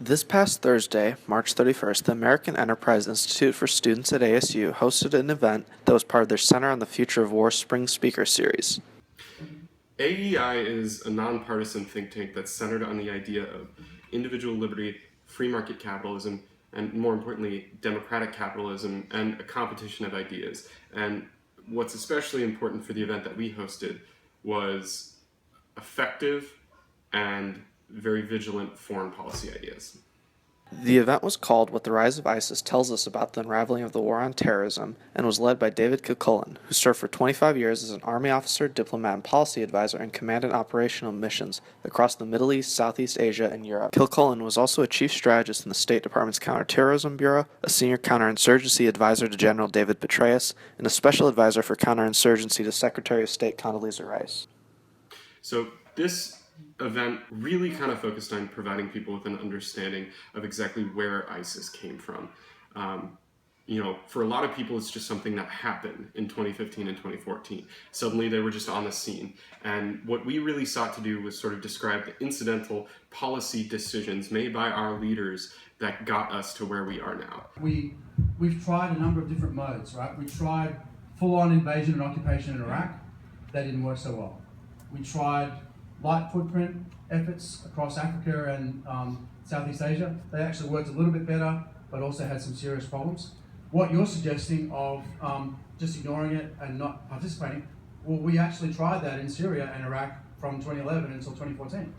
This past Thursday, March 31st, the American Enterprise Institute for Students at ASU hosted an event that was part of their Center on the Future of War Spring Speaker Series. AEI is a nonpartisan think tank that's centered on the idea of individual liberty, free market capitalism, and more importantly, democratic capitalism and a competition of ideas. And what's especially important for the event that we hosted was effective and very vigilant foreign policy ideas. The event was called What the Rise of ISIS Tells Us About the Unraveling of the War on Terrorism and was led by David Kilcullen, who served for 25 years as an Army officer, diplomat, and policy advisor in command and operational missions across the Middle East, Southeast Asia, and Europe. Kilcullen was also a chief strategist in the State Department's Counterterrorism Bureau, a senior counterinsurgency advisor to General David Petraeus, and a special advisor for counterinsurgency to Secretary of State Condoleezza Rice. So this event really kind of focused on providing people with an understanding of exactly where ISIS came from. For a lot of people, it's just something that happened in 2015 and 2014. Suddenly they were just on the scene. And what we really sought to do was sort of describe the incidental policy decisions made by our leaders that got us to where we are now. We've tried a number of different modes, right? We tried full-on invasion and occupation in Iraq. That didn't work so well. We tried light footprint efforts across Africa and Southeast Asia. They actually worked a little bit better, but also had some serious problems. What you're suggesting of just ignoring it and not participating, well, we actually tried that in Syria and Iraq from 2011 until 2014.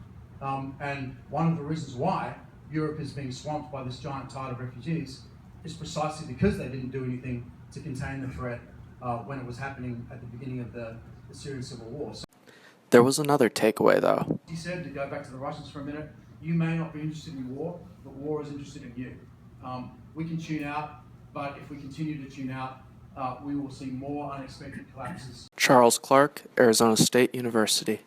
And one of the reasons why Europe is being swamped by this giant tide of refugees is precisely because they didn't do anything to contain the threat when it was happening at the beginning of the Syrian civil war. There was another takeaway, though. He said, to go back to the Russians for a minute, you may not be interested in war, but war is interested in you. We can tune out, but if we continue to tune out, we will see more unexpected collapses. Charles Clark, Arizona State University.